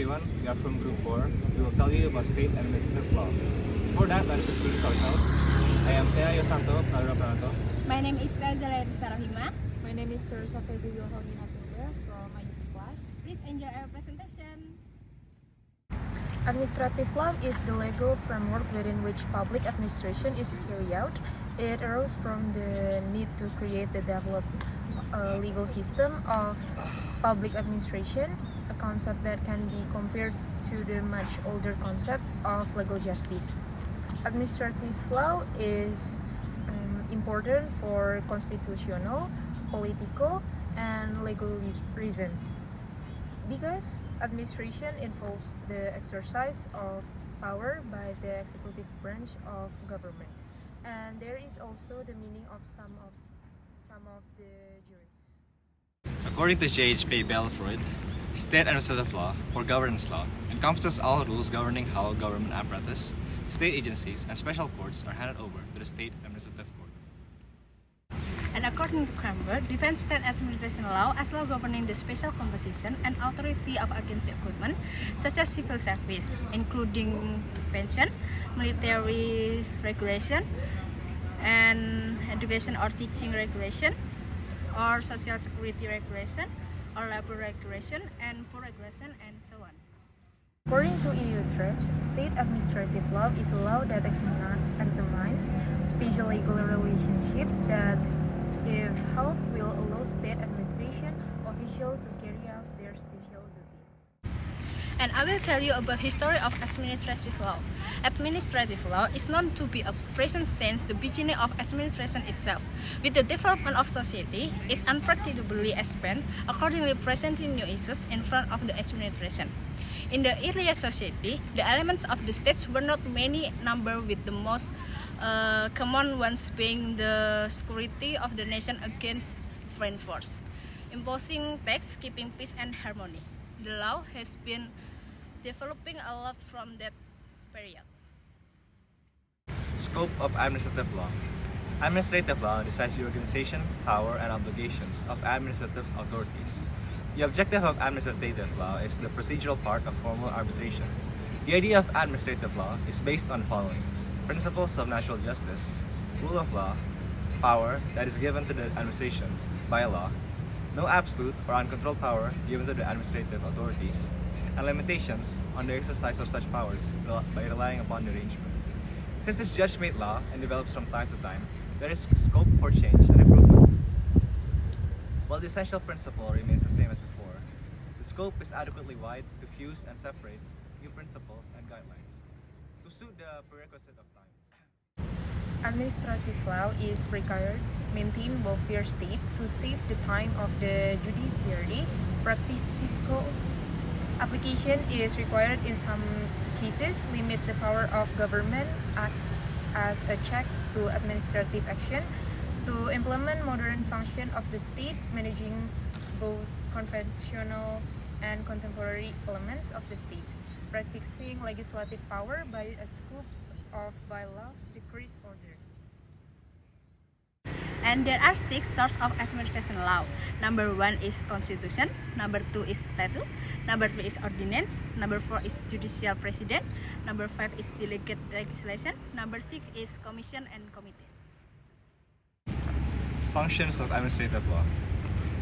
everyone, we are from Group 4. We will tell you about state and administrative law. Before that, let us introduce ourselves. I am YOSANTO, PRANOTO. My name is TEAZALEA ROHIIMA. My name is THERESA FEBRI from IUP class. Please enjoy our presentation. Administrative law is the legal framework within which public administration is carried out. It arose from the need to create the developed legal system of public administration, a concept that can be compared to the much older concept of legal justice. Administrative law is important for constitutional, political, and legal reasons. Because administration involves the exercise of power by the executive branch of government, and there is also the meaning of some of the juries. According to J.H. Belfroid, state administrative law, or governance law, encompasses all rules governing how government apparatus, state agencies, and special courts are handed over to the state administrative court. And according to Kramer, defines state administration law as law governing the special composition and authority of agency equipment, such as civil service, including pension, military regulation, and education or teaching regulation, or social security regulation, or labor regulation, and poor regulation, and so on. According to EU Trade, state administrative law is a law that examines special legal relationship that, if held, will allow state administration officials to carry out their special duties. And I will tell you about history of administrative law. Administrative law is known to be a present since the beginning of administration itself. With the development of society, it's unpredictably expanded, accordingly presenting new issues in front of the administration. In the earlier society, the elements of the states were not many number, with the most common ones being the security of the nation against foreign force, imposing tax, keeping peace and harmony. The law has been developing a lot from that period. Scope of administrative law. Administrative law decides the organization, power, and obligations of administrative authorities. The objective of administrative law is the procedural part of formal arbitration. The idea of administrative law is based on the following: principles of natural justice, rule of law, power that is given to the administration by law, no absolute or uncontrolled power given to the administrative authorities, and limitations on the exercise of such powers by relying upon the arrangement. Since this judge-made law and develops from time to time, there is scope for change and improvement. While the essential principle remains the same as before, the scope is adequately wide to fuse and separate new principles and guidelines to suit the prerequisite of time. Administrative law is required maintain welfare state to save the time of the judiciary. Practical application is required in some cases, limit the power of government as a check to administrative action, to implement modern function of the state, managing both conventional and contemporary elements of the state, practicing legislative power by a scope of bylaws, decrees, order. And there are 6 sources of administration law. Number 1 is constitution, number 2 is statute, number 3 is ordinance, number 4 is judicial president, number 5 is delegate legislation, number 6 is commission and committees. Functions of administrative law.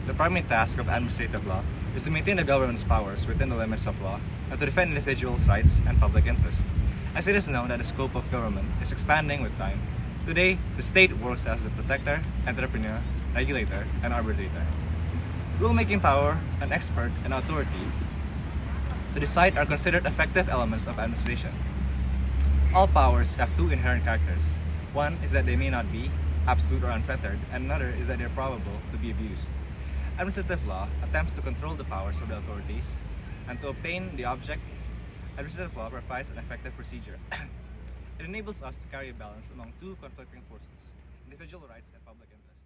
The primary task of administrative law is to maintain the government's powers within the limits of law and to defend individuals' rights and public interest. As it is known that the scope of government is expanding with time, today the state works as the protector, entrepreneur, regulator, and arbitrator. Rulemaking power, an expert, and authority to decide are considered effective elements of administration. All powers have 2 inherent characters. One is that they may not be absolute or unfettered, and another is that they are probable to be abused. Administrative law attempts to control the powers of the authorities, and to obtain the object, administrative law provides an effective procedure. It enables us to carry a balance among 2 conflicting forces, individual rights and public interest.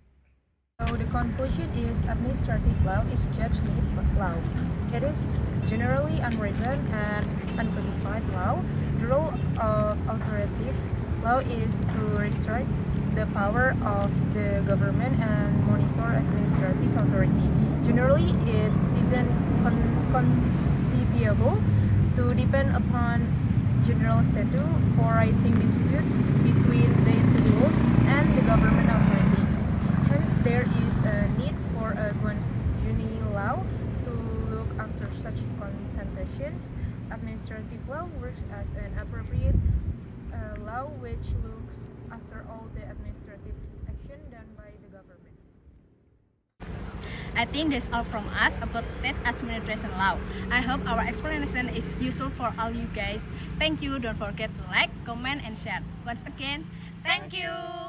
So the conclusion is administrative law is judge-made law. It is generally unwritten and uncodified law. The role of authoritative law is to restrict the power of the government and monitor administrative authority. Generally, it isn't conceivable to depend upon general statute for raising disputes between the individuals and the government authority. Hence, there is a need for a Guanjuni law to look after such contentions. Administrative law works as an appropriate law which looks after all the administrative action done by the government. I think that's all from us about state administration law. I hope our explanation is useful for all you guys. Thank you. Don't forget to like, comment, and share. Once again, thank you.